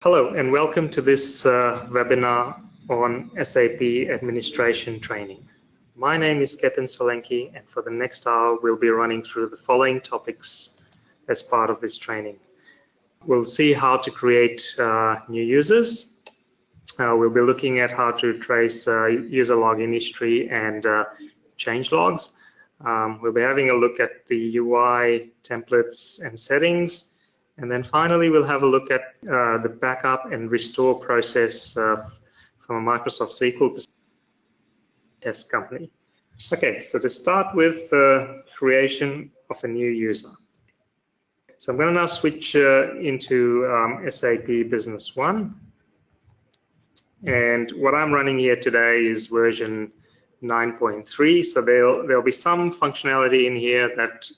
Hello and welcome to this webinar on SAP Administration Training. My name is Ketan Solanki, and for the next hour we'll be running through the following topics as part of this training. We'll see how to create new users. We'll be looking at how to trace user login history and change logs. We'll be having a look at the UI templates and settings. And then finally, we'll have a look at the backup and restore process from a Microsoft SQL test company. Okay, so to start with creation of a new user. So I'm going to now switch into SAP Business One. And what I'm running here today is version 9.3. So there'll be some functionality in here that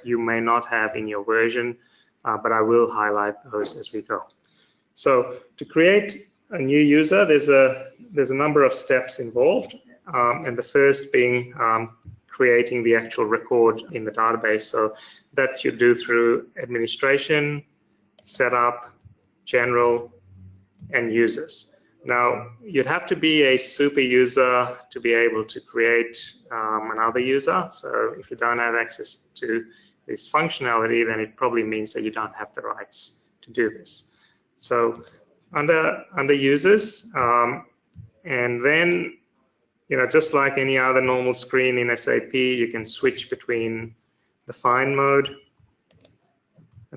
you may not have in your version. But I will highlight those as we go. So to create a new user, there's a number of steps involved, and the first being creating the actual record in the database. So that you do through administration, setup, general, and users. Now you'd have to be a super user to be able to create another user. So if you don't have access to this functionality, then it probably means that you don't have the rights to do this. So under users, and then just like any other normal screen in SAP, you can switch between the find mode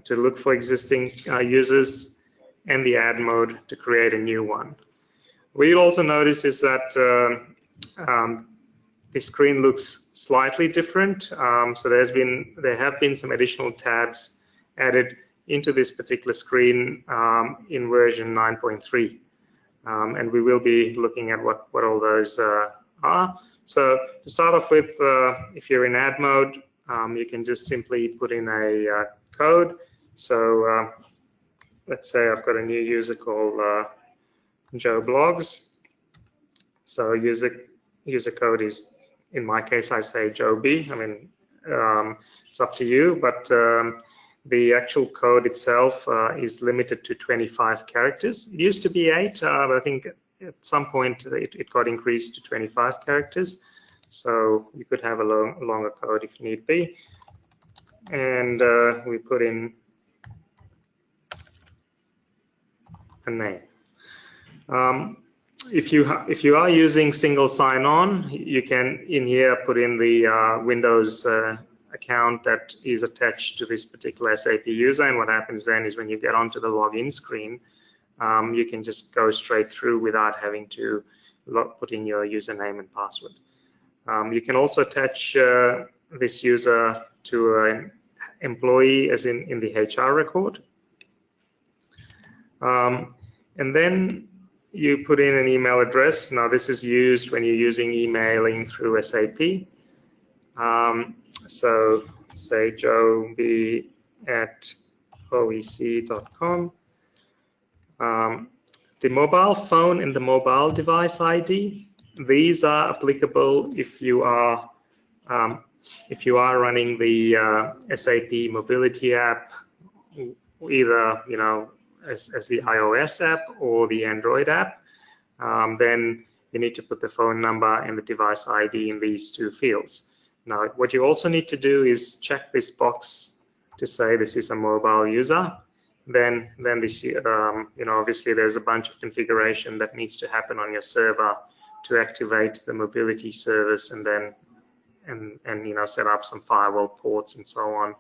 to look for existing users and the add mode to create a new one. What you'll also notice is that the screen looks slightly different. So there have been some additional tabs added into this particular screen in version 9.3. And we will be looking at what all those are. So to start off with, if you're in add mode, you can just simply put in a code. So let's say I've got a new user called Joe Blogs. So user code is, in my case, I say Joe B. I mean, it's up to you, but the actual code itself is limited to 25 characters. It used to be 8, but I think at some point it got increased to 25 characters. So you could have a longer code if need be. And we put in a name. If you are using single sign-on, you can in here put in the Windows account that is attached to this particular SAP user, and what happens then is when you get onto the login screen, you can just go straight through without having to put in your username and password. You can also attach this user to an employee, as in the HR record, and then you put in an email address. Now this is used when you're using emailing through SAP. So say joeb@oec.com. The mobile phone and the mobile device ID, these are applicable if you are running the SAP mobility app, either as the iOS app or the Android app. Then you need to put the phone number and the device ID in these two fields. Now, what you also need to do is check this box to say this is a mobile user. Then this, obviously there's a bunch of configuration that needs to happen on your server to activate the mobility service, and then set up some firewall ports and so on,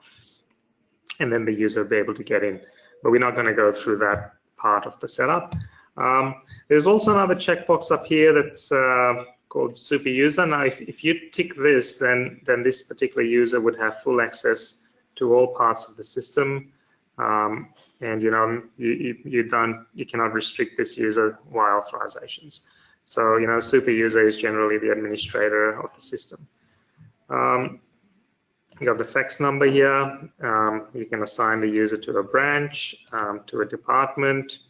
and then the user will be able to get in. But we're not going to go through that part of the setup. There's also another checkbox up here that's called super user. Now, if you tick this, then this particular user would have full access to all parts of the system, and you cannot restrict this user via authorizations. So super user is generally the administrator of the system. You have the fax number here. You can assign the user to a branch, to a department.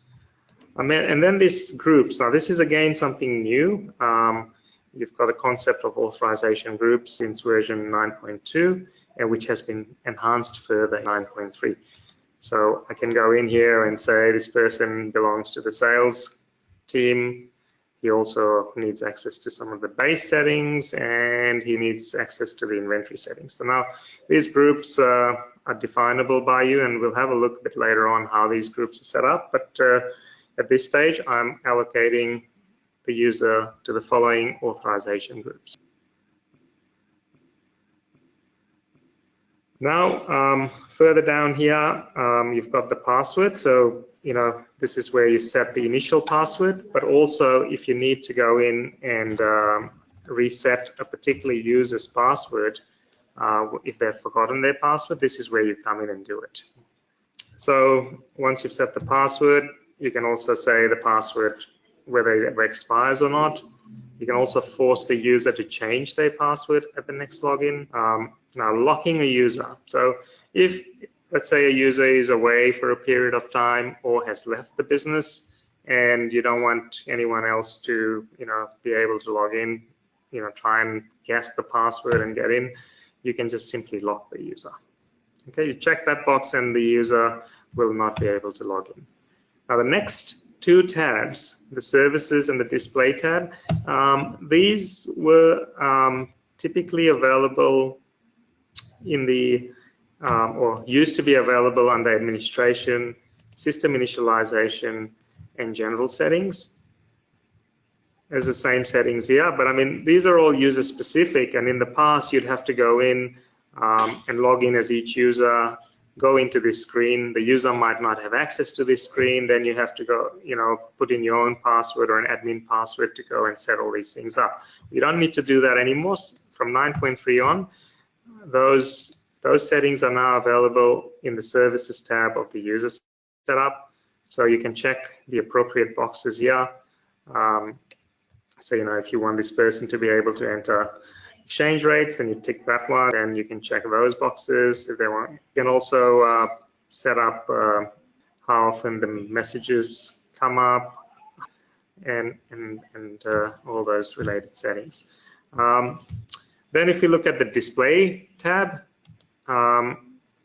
And then this groups. Now this is again something new. You've got a concept of authorization groups since version 9.2, and which has been enhanced further in 9.3. So I can go in here and say this person belongs to the sales team. He also needs access to some of the base settings, and he needs access to the inventory settings. So now these groups are definable by you, and we'll have a look a bit later on how these groups are set up. But at this stage, I'm allocating the user to the following authorization groups. Now, further down here, you've got the password. So, this is where you set the initial password, but also if you need to go in and reset a particular user's password, if they've forgotten their password, this is where you come in and do it. So once you've set the password, you can also say the password, whether it expires or not. You can also force the user to change their password at the next login. Now, locking a user. So if, let's say, a user is away for a period of time or has left the business, and you don't want anyone else to, be able to log in, try and guess the password and get in, you can just simply lock the user. Okay, you check that box and the user will not be able to log in. Now, the next two tabs, the services and the display tab, these were typically available in the, or used to be available under administration, system initialization, and general settings. There's the same settings here, but I mean, these are all user specific, and in the past you'd have to go in and log in as each user, go into this screen. The user might not have access to this screen, then you have to go, put in your own password or an admin password to go and set all these things up. You don't need to do that anymore. From 9.3 on, those settings are now available in the services tab of the user setup. So you can check the appropriate boxes here. So, if you want this person to be able to enter exchange rates, then you tick that one, and you can check those boxes if they want. You can also set up how often the messages come up and all those related settings. Then if you look at the display tab,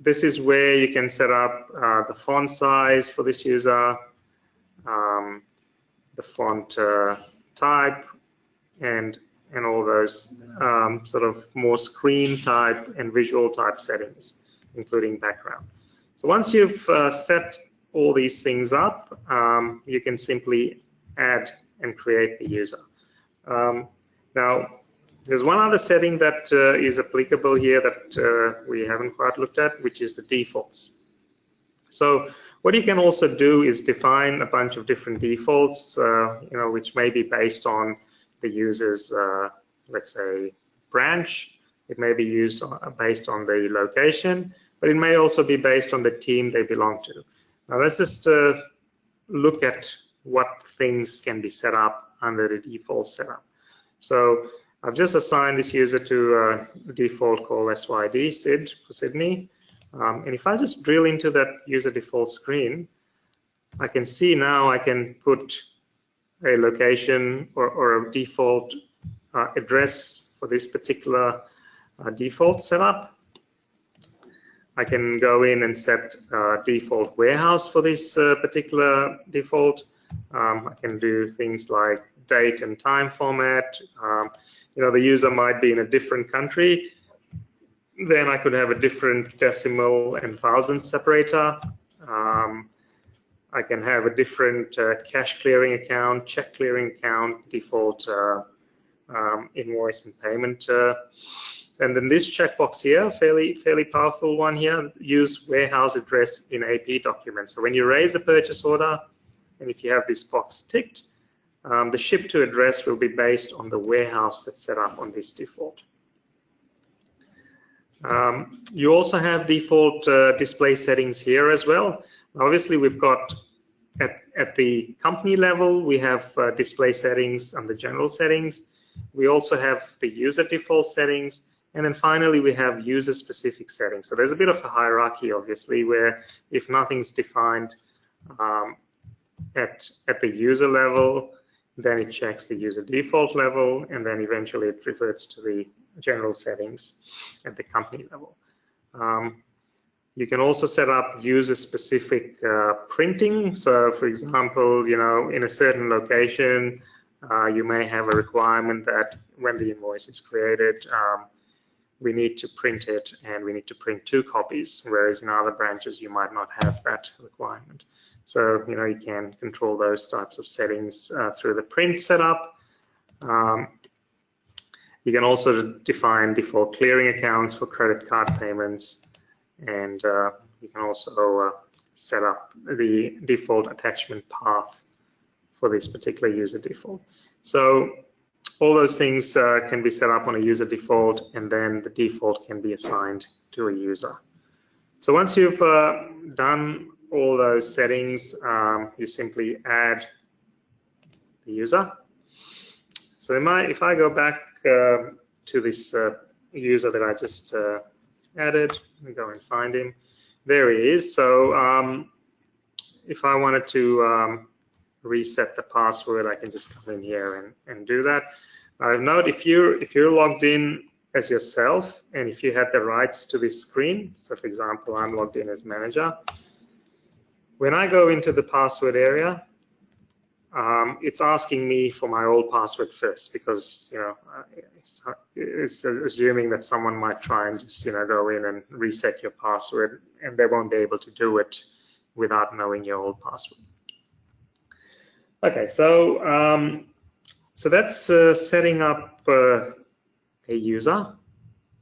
this is where you can set up the font size for this user, the font type, and all those sort of more screen type and visual type settings, including background. So once you've set all these things up, you can simply add and create the user. Now, there's one other setting that is applicable here that we haven't quite looked at, which is the defaults. So what you can also do is define a bunch of different defaults, which may be based on the user's, let's say, branch. It may be used based on the location, but it may also be based on the team they belong to. Now let's just look at what things can be set up under the default setup. So I've just assigned this user to the default called SYD, SID for Sydney. And if I just drill into that user default screen, I can see now I can put a location or a default address for this particular default setup. I can go in and set default warehouse for this particular default. I can do things like date and time format. The user might be in a different country. Then I could have a different decimal and thousand separator. I can have a different cash clearing account, check clearing account, default invoice and payment. And then this checkbox here, fairly powerful one here, use warehouse address in AP documents. So when you raise a purchase order, and if you have this box ticked, the ship to address will be based on the warehouse that's set up on this default. You also have default display settings here as well. Obviously, we've got at the company level, we have display settings and the general settings. We also have the user default settings. And then finally, we have user-specific settings. So there's a bit of a hierarchy, obviously, where if nothing's defined at the user level, then it checks the user default level, and then eventually it reverts to the general settings at the company level. You can also set up user-specific printing. So, for example, in a certain location, you may have a requirement that when the invoice is created, we need to print it, and we need to print 2 copies, whereas in other branches you might not have that requirement. So you can control those types of settings through the print setup. You can also define default clearing accounts for credit card payments, and you can also set up the default attachment path for this particular user default. So all those things can be set up on a user default, and then the default can be assigned to a user. So once you've done all those settings, you simply add the user. So if I go back to this user that I just added, and go and find him, there he is. So if I wanted to reset the password, I can just come in here and do that. Note, if you're logged in as yourself, and if you had the rights to this screen, so for example, I'm logged in as manager, when I go into the password area, it's asking me for my old password first, because it's assuming that someone might try and just go in and reset your password, and they won't be able to do it without knowing your old password. Okay, so so that's setting up a user,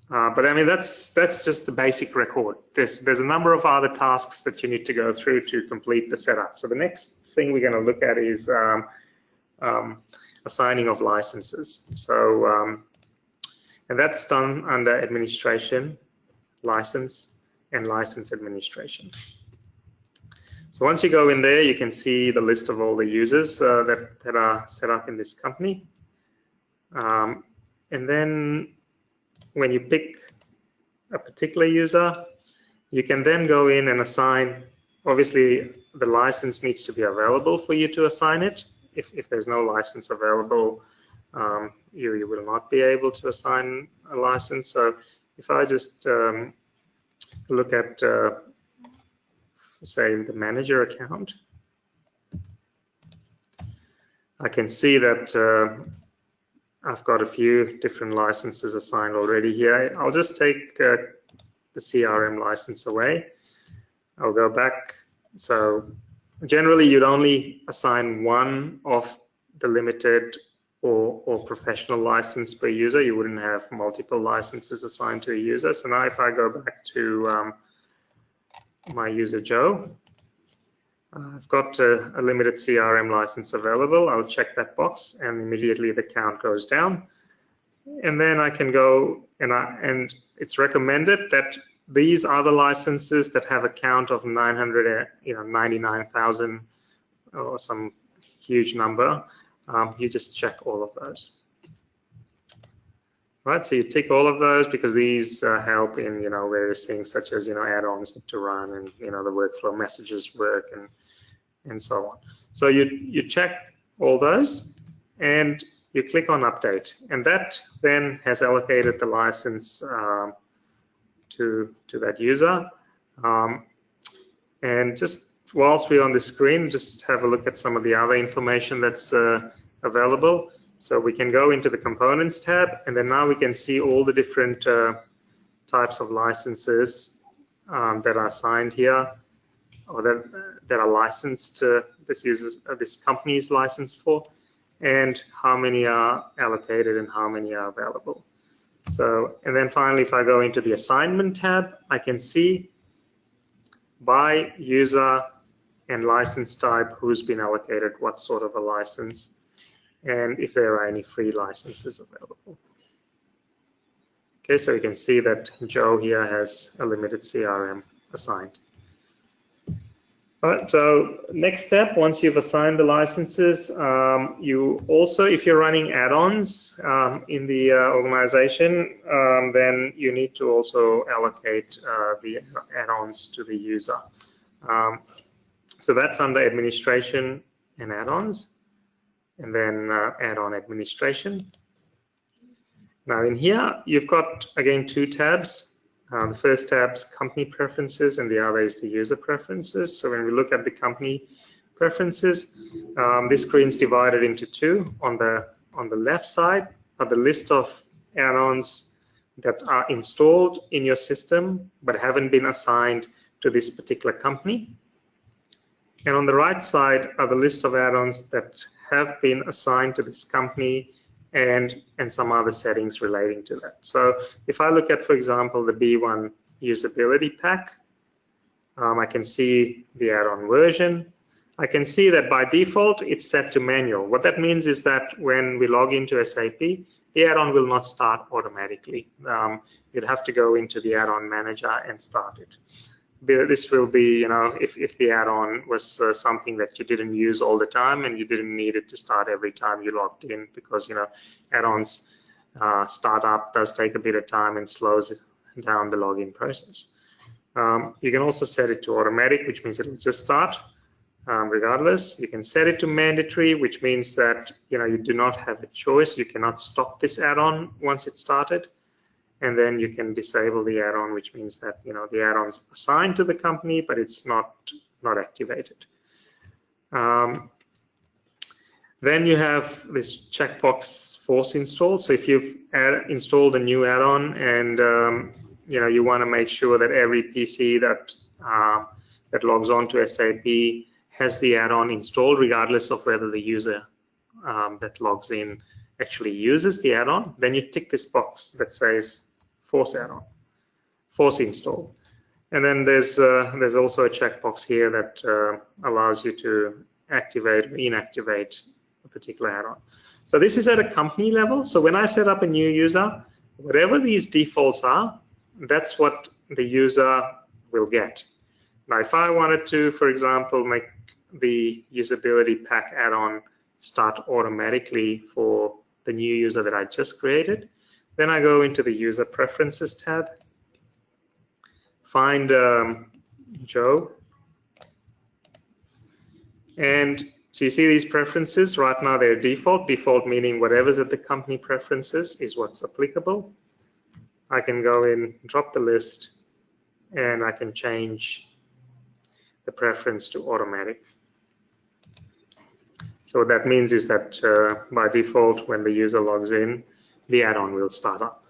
but I mean that's just the basic record. There's a number of other tasks that you need to go through to complete the setup. So the next thing we're going to look at is assigning of licenses. So and that's done under administration, license, and license administration. So once you go in there, you can see the list of all the users that are set up in this company. And then when you pick a particular user, you can then go in and assign. Obviously, the license needs to be available for you to assign it. If there's no license available, you will not be able to assign a license. So if I just look at say the manager account, I can see that I've got a few different licenses assigned already here. I'll just take the CRM license away. I'll go back. So generally you'd only assign one of the limited or professional license per user. You wouldn't have multiple licenses assigned to a user. So now if I go back to my user Joe, I've got a limited CRM license available. I'll check that box, and immediately the count goes down. And then I can go and it's recommended that these other licenses that have a count of 99,000 or some huge number, you just check all of those. Right, so you tick all of those because these help in various things such as add-ons to run, and the workflow messages work, and so on. So you check all those and you click on update, and that then has allocated the license to that user. And just whilst we're on the screen, just have a look at some of the other information that's available. So we can go into the components tab, and then now we can see all the different types of licenses that are assigned here, or that are licensed to this company's licensed for, and how many are allocated and how many are available. So, and then finally, if I go into the assignment tab, I can see by user and license type who's been allocated what sort of a license, and if there are any free licenses available. Okay, so you can see that Joe here has a limited CRM assigned. All right, so next step, once you've assigned the licenses, you also, if you're running add-ons in the organization, then you need to also allocate the add-ons to the user. So that's under administration and add-ons, and then add-on administration. Now in here, you've got, again, two tabs. The first tab's company preferences and the other is the user preferences. So when we look at the company preferences, this screen's divided into two. On the left side are the list of add-ons that are installed in your system but haven't been assigned to this particular company. And on the right side are the list of add-ons that have been assigned to this company and some other settings relating to that. So if I look at, for example, the B1 usability pack, I can see the add-on version. I can see that by default it's set to manual. What that means is that when we log into SAP, the add-on will not start automatically. You'd have to go into the add-on manager and start it. This will be, if the add-on was something that you didn't use all the time and you didn't need it to start every time you logged in, because add-ons startup does take a bit of time and slows down the login process. You can also set it to automatic, which means it will just start regardless. You can set it to mandatory, which means that you do not have a choice. You cannot stop this add-on once it's started. And then you can disable the add-on, which means that the add-on's assigned to the company, but it's not activated. Then you have this checkbox force install. So if you've installed a new add-on and you want to make sure that every PC that logs on to SAP has the add-on installed, regardless of whether the user that logs in actually uses the add-on, then you tick this box that says force add-on, force install. And then there's also a checkbox here that allows you to activate or inactivate a particular add-on. So this is at a company level. So when I set up a new user, whatever these defaults are, that's what the user will get. Now, if I wanted to, for example, make the usability pack add-on start automatically for the new user that I just created, then I go into the user preferences tab, find Joe, and so you see these preferences. Right now they're default meaning whatever's at the company preferences is what's applicable. I can go in, drop the list, and I can change the preference to automatic. So what that means is that by default, when the user logs in, the add-on will start up.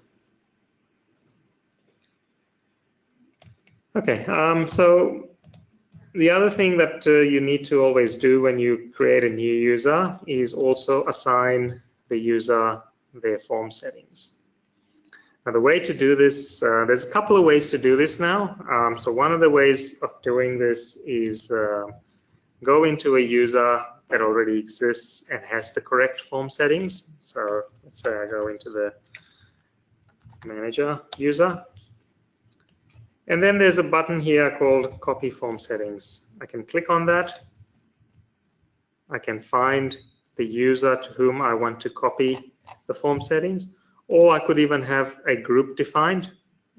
Okay, so the other thing that you need to always do when you create a new user is also assign the user their form settings. Now the way to do this, there's a couple of ways to do this now. So one of the ways of doing this is go into a user that already exists and has the correct form settings. So let's say I go into the manager user. And then there's a button here called copy form settings. I can click on that. I can find the user to whom I want to copy the form settings, or I could even have a group defined.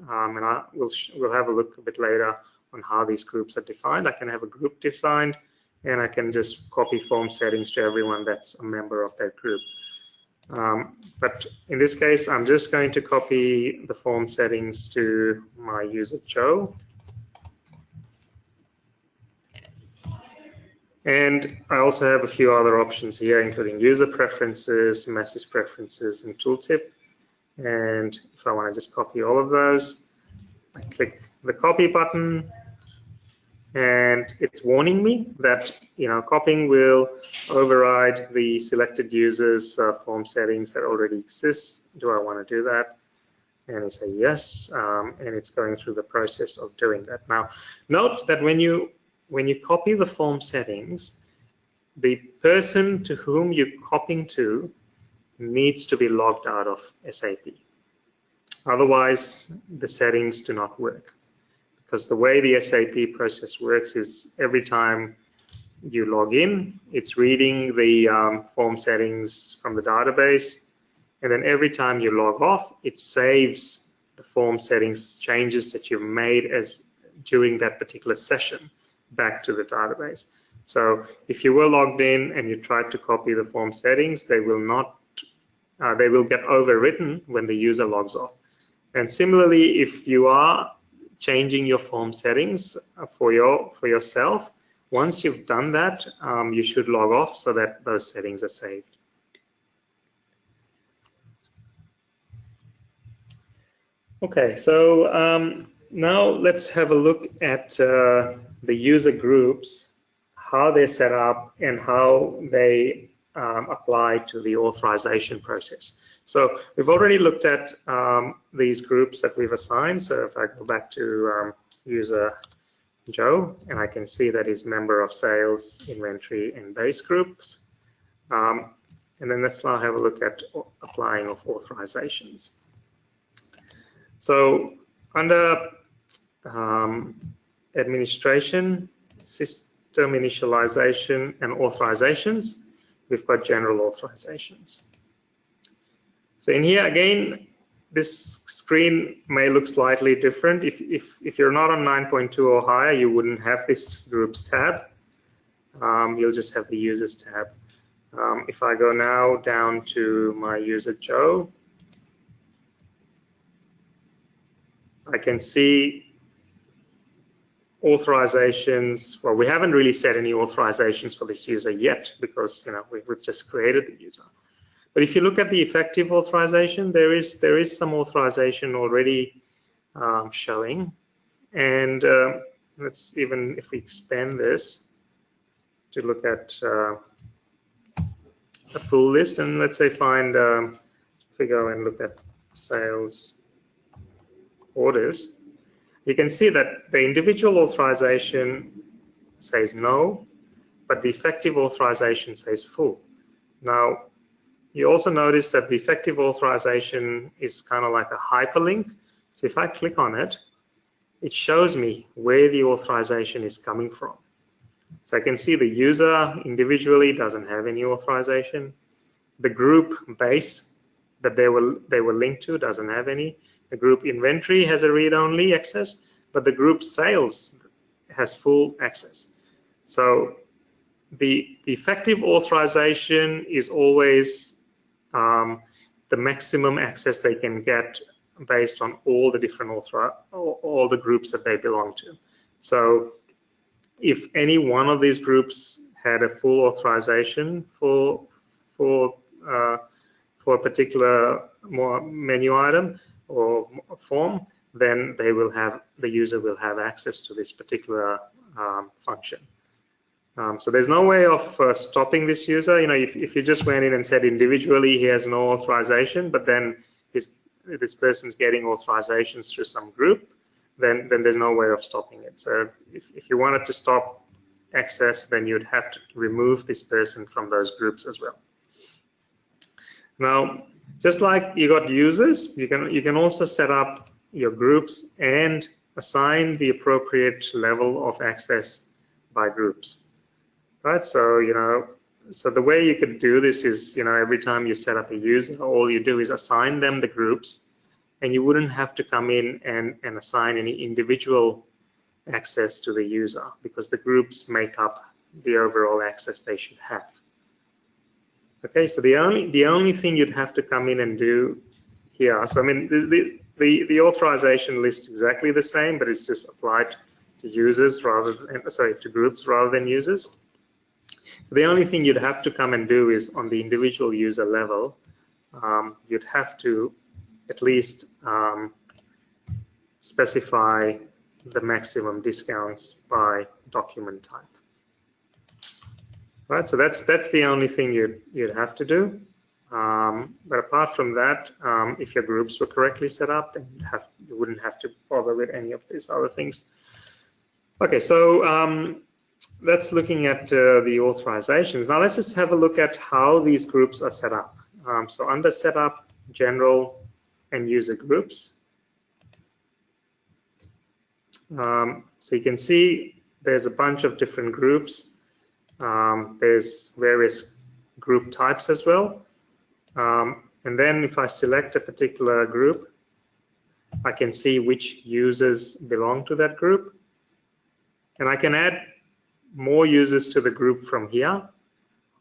And we'll have a look a bit later on how these groups are defined. I can have a group defined, and I can just copy form settings to everyone that's a member of that group. But in this case, I'm just going to copy the form settings to my user Joe. And I also have a few other options here, including user preferences, message preferences, and tooltip. And if I want to just copy all of those, I click the copy button, and it's warning me that copying will override the selected user's form settings that already exist. Do I want to do that? And I say yes, and it's going through the process of doing that. Now, note that when you copy the form settings, the person to whom you're copying to needs to be logged out of SAP. Otherwise, the settings do not work. Because the way the SAP process works is every time you log in, it's reading the form settings from the database, and then every time you log off, it saves the form settings changes that you've made during that particular session back to the database. So if you were logged in and you tried to copy the form settings, they will get overwritten when the user logs off. And similarly, if you are changing your form settings for yourself, once you've done that, you should log off so that those settings are saved. Okay, so now let's have a look at the user groups, how they're set up and how they apply to the authorization process. So we've already looked at these groups that we've assigned. So if I go back to user Joe, and I can see that he's member of sales, inventory, and base groups. And then let's now have a look at applying of authorizations. So under administration, system initialization, and authorizations, we've got general authorizations. So in here again, this screen may look slightly different. If you're not on 9.2 or higher, you wouldn't have this groups tab. You'll just have the users tab. If I go now down to my user Joe, I can see authorizations. Well, we haven't really set any authorizations for this user yet because we've just created the user. But if you look at the effective authorization, there is some authorization already showing. And let's even, if we expand this to look at a full list, and let's say find, if we go and look at sales orders, you can see that the individual authorization says no, but the effective authorization says full. Now, you also notice that the effective authorization is kind of like a hyperlink. So if I click on it, it shows me where the authorization is coming from. So I can see the user individually doesn't have any authorization. The group base that they were linked to doesn't have any. The group inventory has a read-only access, but the group sales has full access. So the effective authorization is always the maximum access they can get based on all the different all the groups that they belong to. So if any one of these groups had a full authorization for a particular menu item or form, then they will have, the user will have access to this particular function. So there's no way of stopping this user. If you just went in and said individually he has no authorization, but then this person's getting authorizations through some group, then there's no way of stopping it. So if you wanted to stop access, then you'd have to remove this person from those groups as well. Now, just like you got users, you can also set up your groups and assign the appropriate level of access by groups. Right, so so the way you could do this is, every time you set up a user, all you do is assign them the groups, and you wouldn't have to come in and assign any individual access to the user because the groups make up the overall access they should have. Okay, so the only thing you'd have to come in and do here, so I mean the authorization list exactly the same, but it's just applied to users rather than, to groups rather than users. So the only thing you'd have to come and do is on the individual user level, you'd have to at least specify the maximum discounts by document type. Right, so that's the only thing you'd have to do. But apart from that, if your groups were correctly set up, then you wouldn't have to bother with any of these other things. Okay, so that's looking at the authorizations. Now let's just have a look at how these groups are set up. So under setup, general, and user groups. So you can see there's a bunch of different groups. There's various group types as well. And then if I select a particular group, I can see which users belong to that group. And I can add more users to the group from here.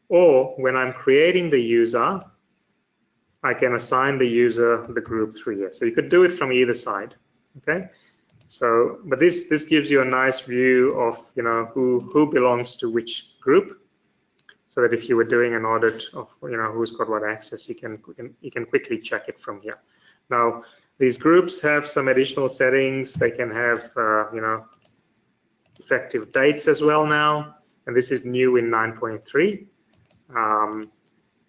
Or when I'm creating the user, I can assign the user the group through here. So you could do it from either side. Okay. So, but this gives you a nice view of who belongs to which group, so that if you were doing an audit of who's got what access, you can quickly check it from here. Now, these groups have some additional settings. They can have effective dates as well now, and this is new in 9.3.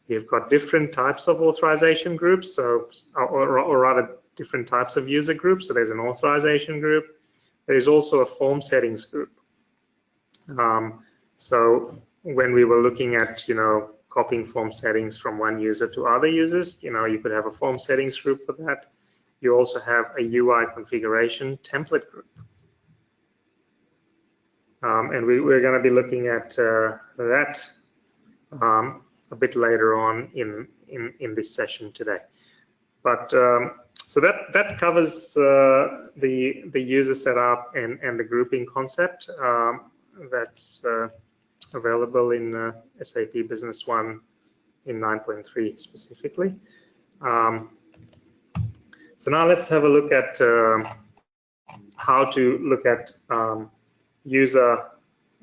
You've got different types of authorization groups, so or rather different types of user groups. So there's an authorization group. There's also a form settings group. So when we were looking at copying form settings from one user to other users, you could have a form settings group for that. You also have a UI configuration template group. And we're going to be looking at that a bit later on in this session today. But so that covers the user setup and the grouping concept that's available in SAP Business One in 9.3 specifically. So now let's have a look at how to look at user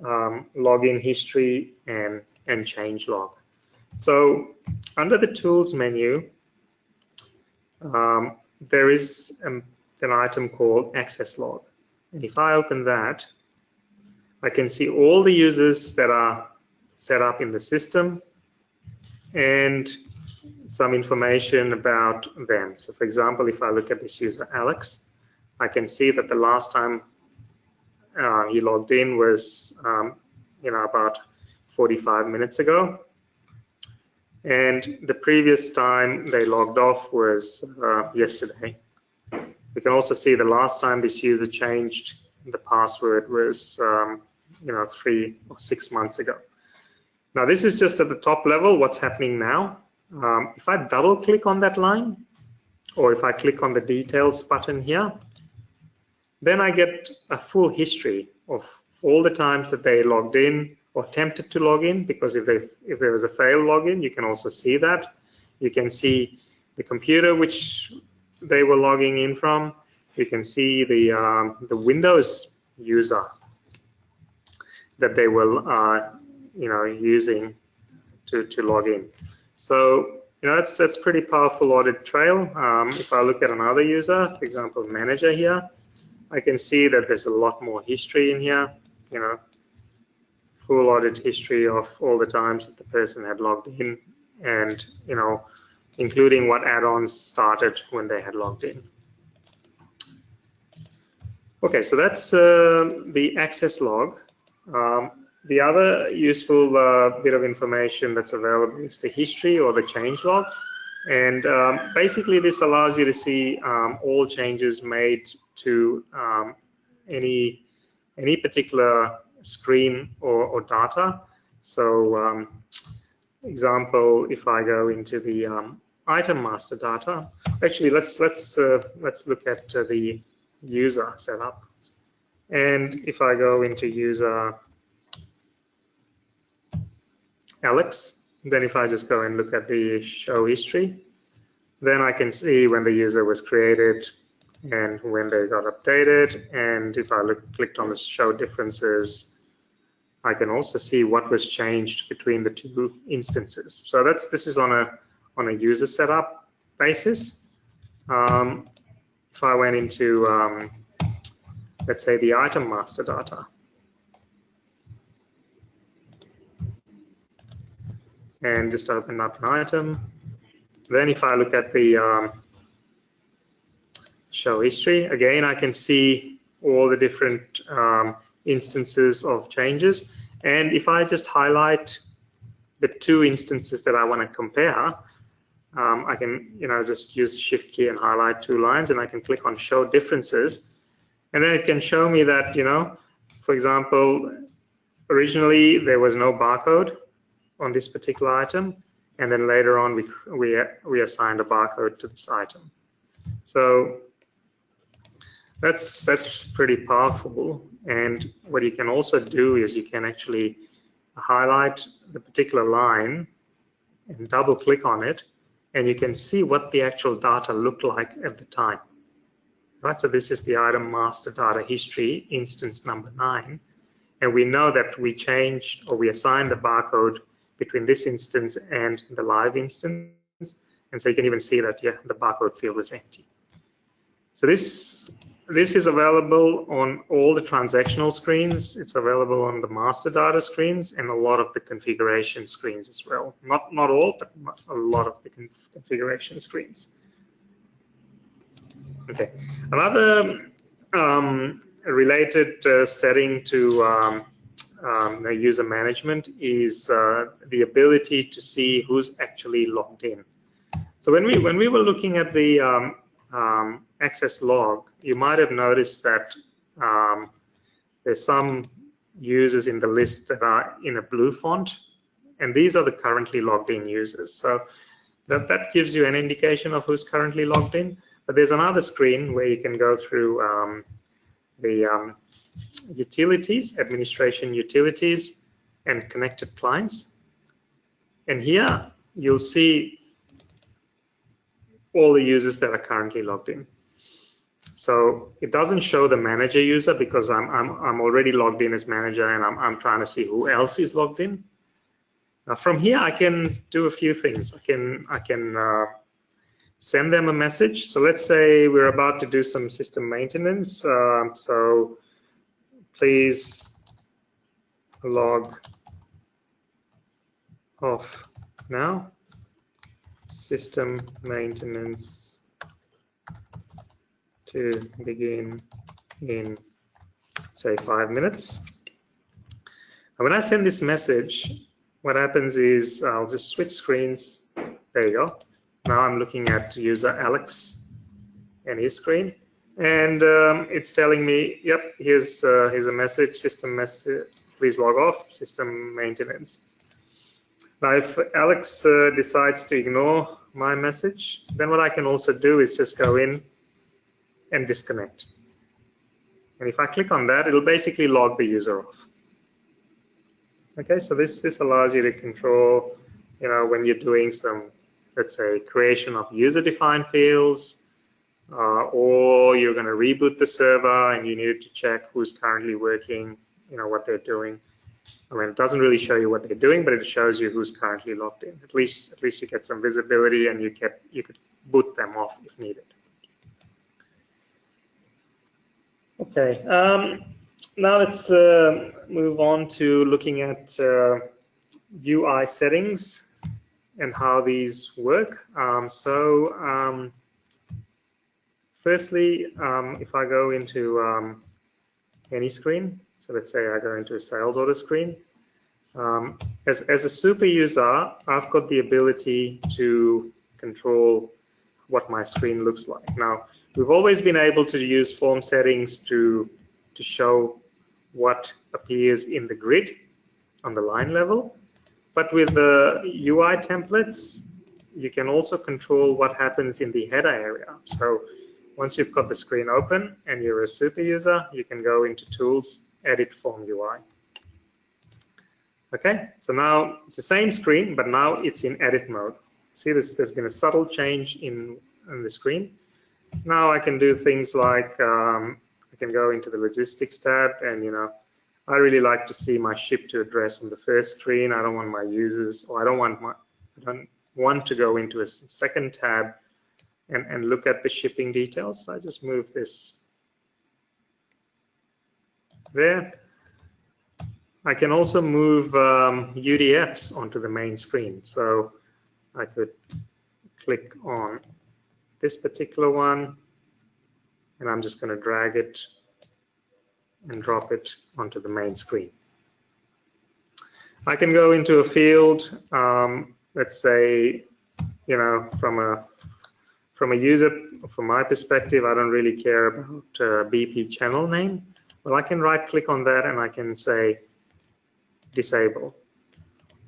login history and change log. So under the tools menu, there is an item called access log. And if I open that, I can see all the users that are set up in the system and some information about them. So for example, if I look at this user Alex, I can see that the last time he logged in was about 45 minutes ago, and the previous time they logged off was yesterday. We can also see the last time this user changed the password was 3 or 6 months ago. Now this is just at the top level, what's happening now. If I double click on that line, or if I click on the details button here, then I get a full history of all the times that they logged in or attempted to log in, because if there was a failed login, you can also see that. You can see the computer which they were logging in from. You can see the Windows user that they were using to log in. So that's pretty powerful audit trail. If I look at another user, for example, manager here, I can see that there's a lot more history in here. Full audit history of all the times that the person had logged in, and including what add-ons started when they had logged in. Okay, so that's the access log. The other useful bit of information that's available is the history or the change log. And basically this allows you to see all changes made to any particular screen or data. So example, if I go into the item master data, actually let's look at the user setup. And if I go into user Alex, then if I just go and look at the show history, then I can see when the user was created and when they got updated. And if I clicked on the show differences, I can also see what was changed between the two instances. So this is on a user setup basis. If I went into let's say the item master data, and just open up an item, then if I look at the show history, again I can see all the different instances of changes. And if I just highlight the two instances that I want to compare, I can just use the shift key and highlight two lines, and I can click on show differences, and then it can show me that for example, originally there was no barcode on this particular item, and then later on we assigned a barcode to this item. So that's pretty powerful. And what you can also do is you can actually highlight the particular line and double click on it, and you can see what the actual data looked like at the time. Right, so this is the item master data history, instance number 9. And we know that we changed, or we assigned the barcode between this instance and the live instance. And so you can even see that, yeah, the barcode field was empty. So this is available on all the transactional screens. It's available on the master data screens and a lot of the configuration screens as well. Not all, but a lot of the configuration screens. Okay, another related setting to the user management is the ability to see who's actually logged in. So when we were looking at the access log, you might have noticed that there's some users in the list that are in a blue font, and these are the currently logged in users. So that gives you an indication of who's currently logged in. But there's another screen where you can go through the utilities, administration utilities, and connected clients. And here you'll see all the users that are currently logged in. So it doesn't show the manager user because I'm already logged in as manager, and I'm trying to see who else is logged in. Now from here I can do a few things. I can send them a message. So let's say we're about to do some system maintenance. So please log off now. System maintenance to begin in, say, 5 minutes. And when I send this message, what happens is I'll just switch screens. There you go. Now I'm looking at user Alex and his screen, and it's telling me, yep, here's a message, system message, please log off, system maintenance. Now if Alex decides to ignore my message, then what I can also do is just go in and disconnect. And if I click on that, it'll basically log the user off. Okay, so this allows you to control, when you're doing some, let's say, creation of user-defined fields, or you're going to reboot the server and you need to check who's currently working, what they're doing. I mean, it doesn't really show you what they're doing, but it shows you who's currently logged in. At least you get some visibility, and you could boot them off if needed. Okay, now let's move on to looking at UI settings and how these work. Firstly, if I go into any screen, so let's say I go into a sales order screen, as a super user, I've got the ability to control what my screen looks like. Now, we've always been able to use form settings to show what appears in the grid on the line level. But with the UI templates, you can also control what happens in the header area. So once you've got the screen open and you're a super user, you can go into Tools, Edit Form UI. Okay, so now it's the same screen, but now it's in edit mode. See, there's been a subtle change in the screen. Now I can do things like I can go into the logistics tab, and I really like to see my ship to address on the first screen. I don't want my users, or I don't want to go into a second tab and look at the shipping details. So I just move this there. I can also move UDFs onto the main screen. So I could click on this particular one, and I'm just going to drag it and drop it onto the main screen. I can go into a field, let's say, from a user, from my perspective, I don't really care about BP channel name. Well, I can right click on that and I can say disable.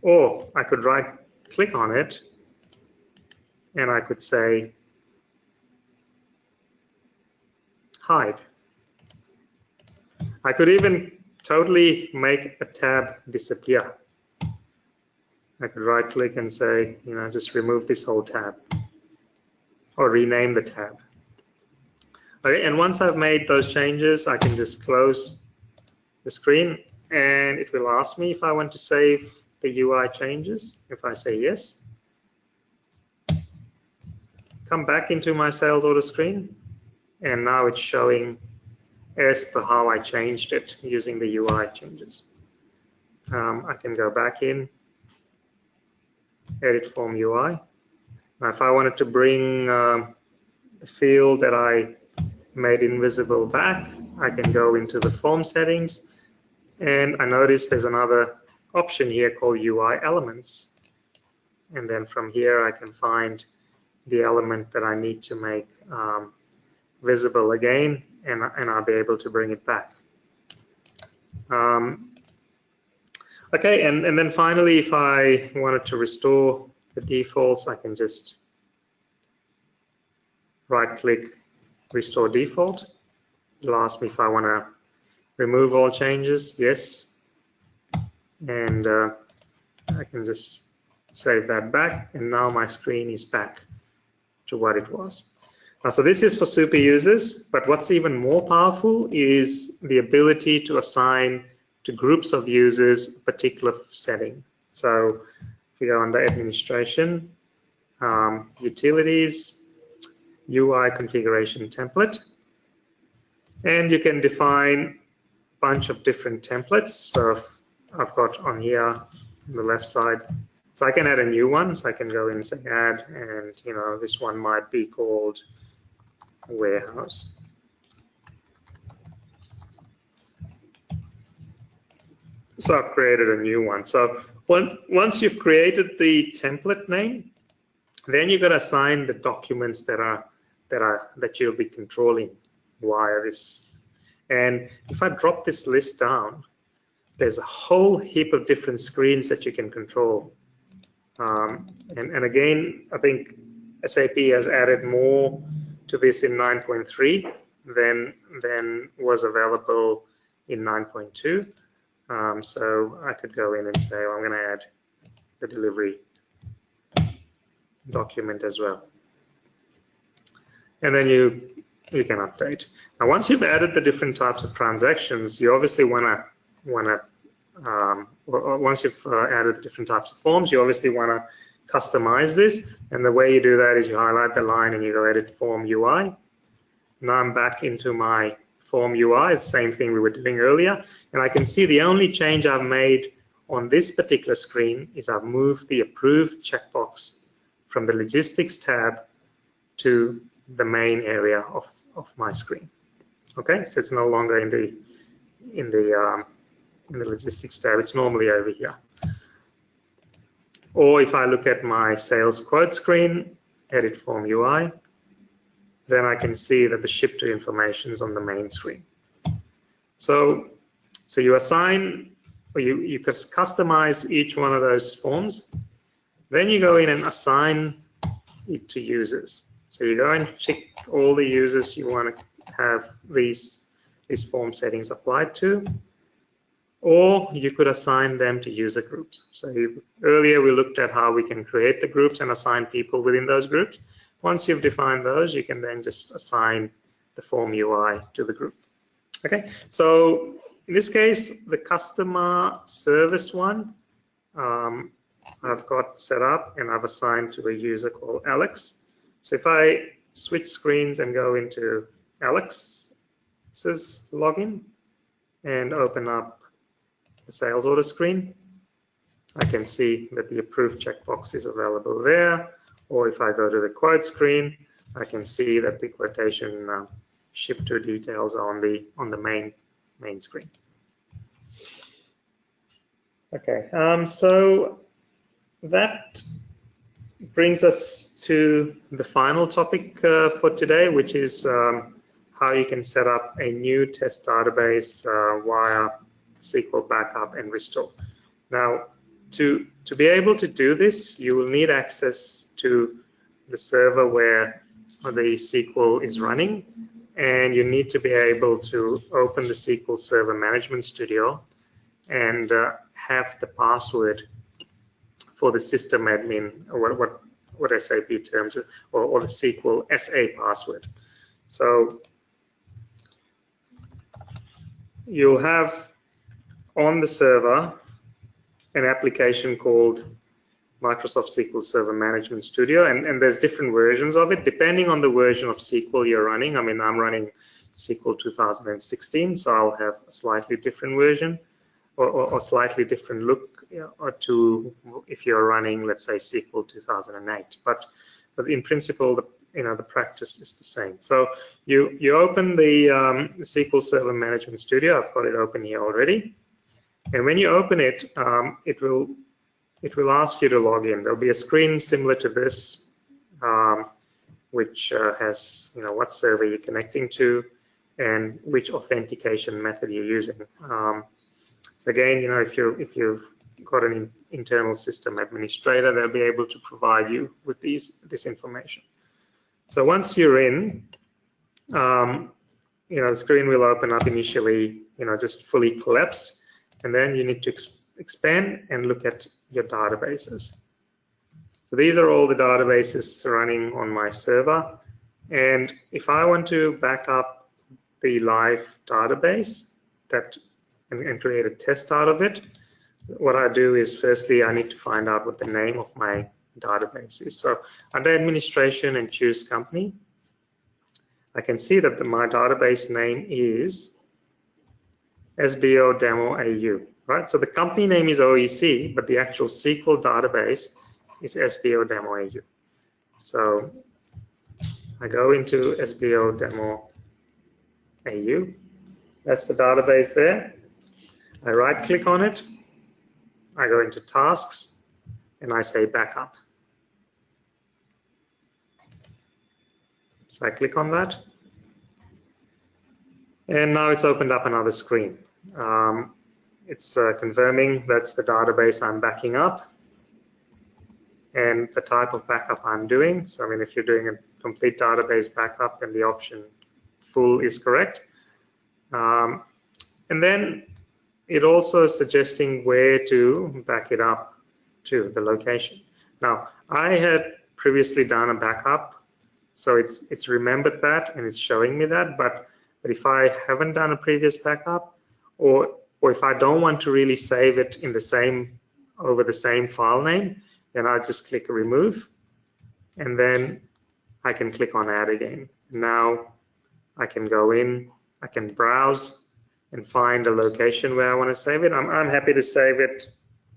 Or I could right click on it and I could say hide. I could even totally make a tab disappear. I could right click and say, just remove this whole tab or rename the tab. Okay, and once I've made those changes, I can just close the screen and it will ask me if I want to save the UI changes. If I say yes, come back into my sales order screen, and now it's showing as per how I changed it using the UI changes. I can go back in, edit form UI. Now, if I wanted to bring the field that I made invisible back, I can go into the form settings, and I notice there's another option here called UI elements. And then from here, I can find the element that I need to make visible again, and I'll be able to bring it back. Okay, and then finally, if I wanted to restore the defaults, I can just right-click, restore default. It'll ask me if I want to remove all changes. Yes, and I can just save that back, and now my screen is back to what it was. So this is for super users, but what's even more powerful is the ability to assign to groups of users a particular setting. So if we go under administration, utilities, UI configuration template, and you can define a bunch of different templates. So I've got on here on the left side, so I can add a new one. So I can go in and say add, and this one might be called warehouse. So I've created a new one. So once you've created the template name, then you've got to assign the documents that you'll be controlling via this. And if I drop this list down, there's a whole heap of different screens that you can control. And again, I think SAP has added more to this in 9.3 than was available in 9.2. So I could go in and say, well, I'm going to add the delivery document as well. And then you can update. Now, once you've added the different types of transactions, you obviously want to once you've added the different types of forms, you obviously want to customize this. And the way you do that is you highlight the line and you go edit form UI. Now I'm back into my form UI, it's the same thing we were doing earlier. And I can see the only change I've made on this particular screen is I've moved the approved checkbox from the logistics tab to the main area of my screen. Okay, so it's no longer in the logistics tab, it's normally over here. Or if I look at my sales quote screen, edit form UI, then I can see that the ship to information is on the main screen. So you assign, or you customize each one of those forms. Then you go in and assign it to users. So you go and check all the users you want to have these form settings applied to, or you could assign them to user groups. So earlier we looked at how we can create the groups and assign people within those groups. Once you've defined those, you can then just assign the form UI to the group. Okay, so in this case, the customer service one, I've got set up and I've assigned to a user called Alex. So if I switch screens and go into Alex's login and open up the sales order screen, I can see that the approved checkbox is available there. Or if I go to the quote screen, I can see that the quotation ship to details are on the main screen. Okay, so that brings us to the final topic for today, which is how you can set up a new test database via SQL backup and restore. Now, to be able to do this, you will need access to the server where the SQL is running, and you need to be able to open the SQL Server Management Studio and have the password for the system admin, or what SAP terms, or the SQL SA password. So you'll have on the server an application called Microsoft SQL Server Management Studio, and there's different versions of it depending on the version of SQL you're running. I mean, I'm running SQL 2016, so I'll have a slightly different version or slightly different look, or to if you're running, let's say, SQL 2008. But in principle, the practice is the same. So you open the SQL Server Management Studio. I've got it open here already, and when you open it, it will ask you to log in. There'll be a screen similar to this, which has what server you're connecting to and which authentication method you're using. So again, if you've got an internal system administrator, they'll be able to provide you with this information. So once you're in, the screen will open up initially, just fully collapsed, and then you need to expand and look at your databases. So these are all the databases running on my server, and if I want to back up the live database and create a test out of it, what I do is firstly I need to find out what the name of my database is. So under administration and choose company, I can see that my database name is SBO Demo AU. Right, so the company name is OEC, but the actual SQL database is SBO Demo AU. So I go into SBO Demo AU. That's the database there. I right-click on it. I go into Tasks, and I say Backup. So I click on that, and now it's opened up another screen. It's confirming that's the database I'm backing up and the type of backup I'm doing. So, I mean, if you're doing a complete database backup, then the option full is correct. And then it also is suggesting where to back it up to, the location. Now, I had previously done a backup, so it's remembered that and it's showing me that. But if I haven't done a previous backup, or if I don't want to really save it in over the same file name, then I just click remove, and then I can click on add again. Now I can go in, I can browse and find a location where I want to save it. I'm happy to save it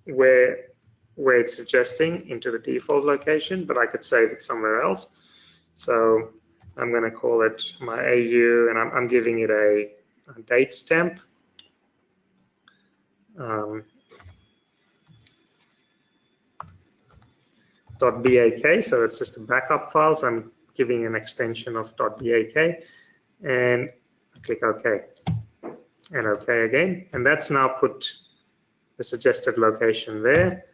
where it's suggesting, into the default location, but I could save it somewhere else. So I'm going to call it my AU, and I'm giving it a date stamp. .bak, so it's just a backup file, so I'm giving an extension of .bak, and I click OK, and OK again, and that's now put the suggested location there.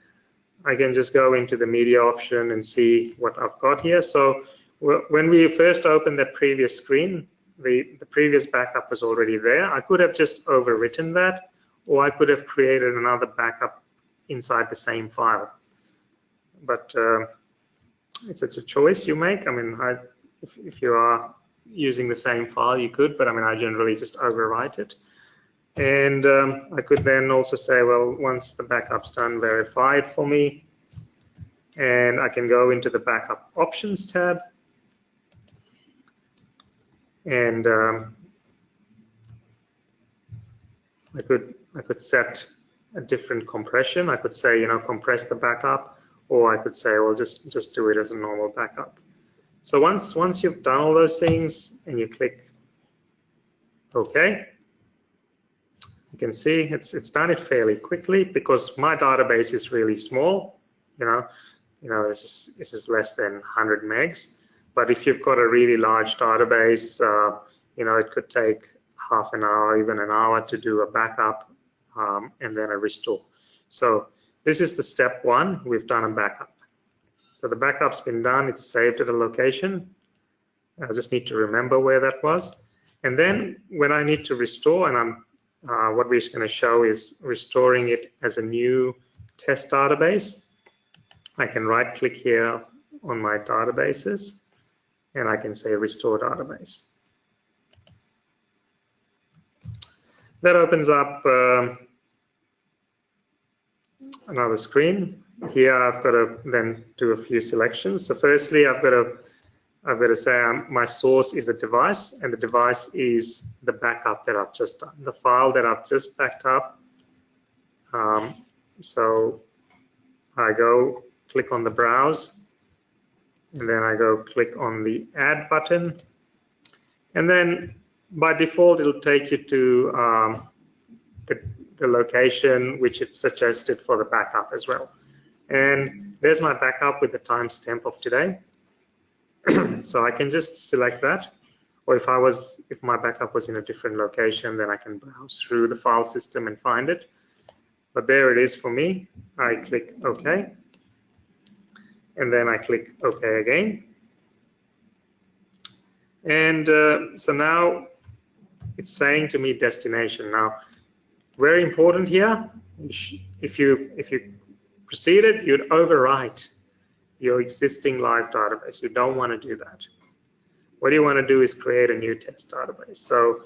I can just go into the media option and see what I've got here. So when we first opened that previous screen, the previous backup was already there. I could have just overwritten that, or I could have created another backup inside the same file. But it's a choice you make. I mean, if you are using the same file, you could, but I mean, I generally just overwrite it. And I could then also say, well, once the backup's done, verify it for me. And I can go into the backup options tab. And I could set a different compression. I could say, compress the backup, or I could say, well, just do it as a normal backup. So once you've done all those things and you click OK, you can see it's done it fairly quickly because my database is really small. This is less than 100 megs. But if you've got a really large database, it could take half an hour, even an hour to do a backup and then a restore. So this is the step one. We've done a backup. So the backup's been done. It's saved at a location. I just need to remember where that was. And then when I need to restore, and what we're going to show is restoring it as a new test database. I can right click here on my databases and I can say restore database. That opens up another screen. Here I've got to then do a few selections. So firstly, I've got to say my source is a device, and the device is the backup that I've just done, the file that I've just backed up. So I go click on the browse, and then I go click on the add button, and then by default it'll take you to the location which it's suggested for the backup as well. And there's my backup with the timestamp of today. So I can just select that, or if my backup was in a different location, then I can browse through the file system and find it. But there it is for me. I click OK, and then I click OK again. And so now it's saying to me destination. Now, very important here, if you proceeded, you'd overwrite your existing live database. You don't want to do that. What you want to do is create a new test database. So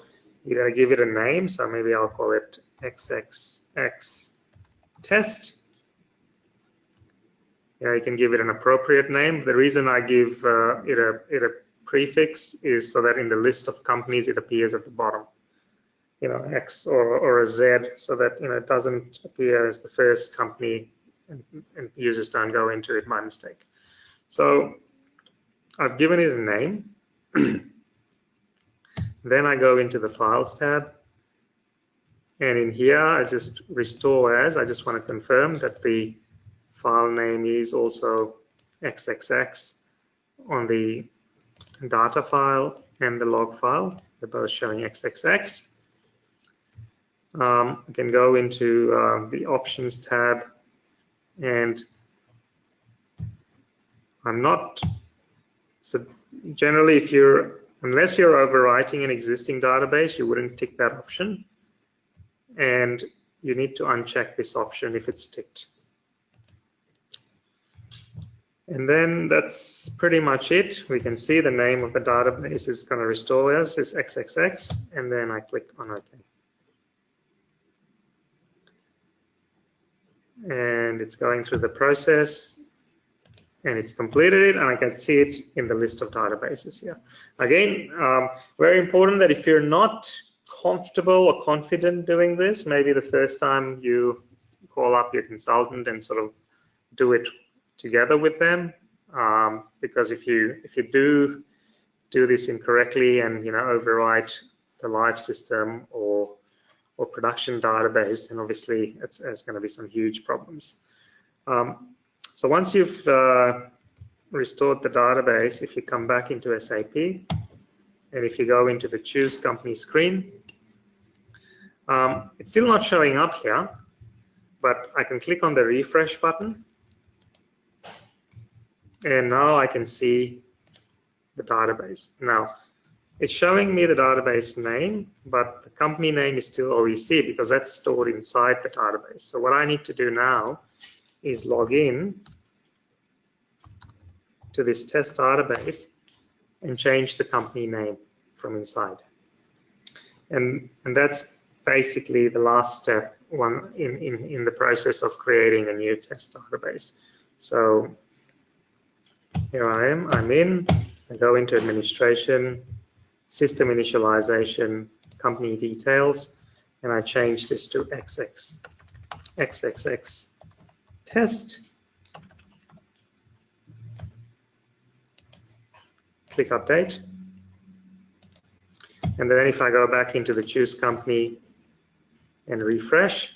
you're going to give it a name. So maybe I'll call it XXX test. You can give it an appropriate name. The reason I give it a prefix is so that in the list of companies it appears at the bottom. X or a Z, so that it doesn't appear as the first company and users don't go into it by mistake. So I've given it a name. Then I go into the Files tab, and in here I just restore as. I just want to confirm that the file name is also XXX on the data file and the log file. They're both showing XXX. I can go into the Options tab, and so generally unless you're overwriting an existing database, you wouldn't tick that option, and you need to uncheck this option if it's ticked. And then that's pretty much it. We can see the name of the database is going to restore as is XXX, and then I click on OK. And it's going through the process, and it's completed it, and I can see it in the list of databases here. Again, very important that if you're not comfortable or confident doing this, maybe the first time you call up your consultant and sort of do it together with them, because if you do this incorrectly and overwrite the live system or production database, then obviously it's going to be some huge problems. So once you've restored the database, if you come back into SAP, and if you go into the Choose Company screen, it's still not showing up here, but I can click on the refresh button, and now I can see the database. Now, it's showing me the database name, but the company name is still OEC because that's stored inside the database. So what I need to do now is log in to this test database and change the company name from inside. And that's basically the last step in the process of creating a new test database. So here I'm in, I go into administration, system initialization, company details, and I change this to XXX test. Click update. And then if I go back into the choose company and refresh,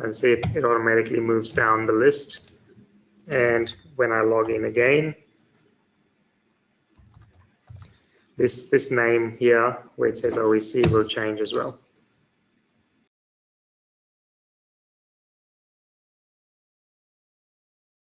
and see it automatically moves down the list. And when I log in again, this name here where it says OEC will change as well.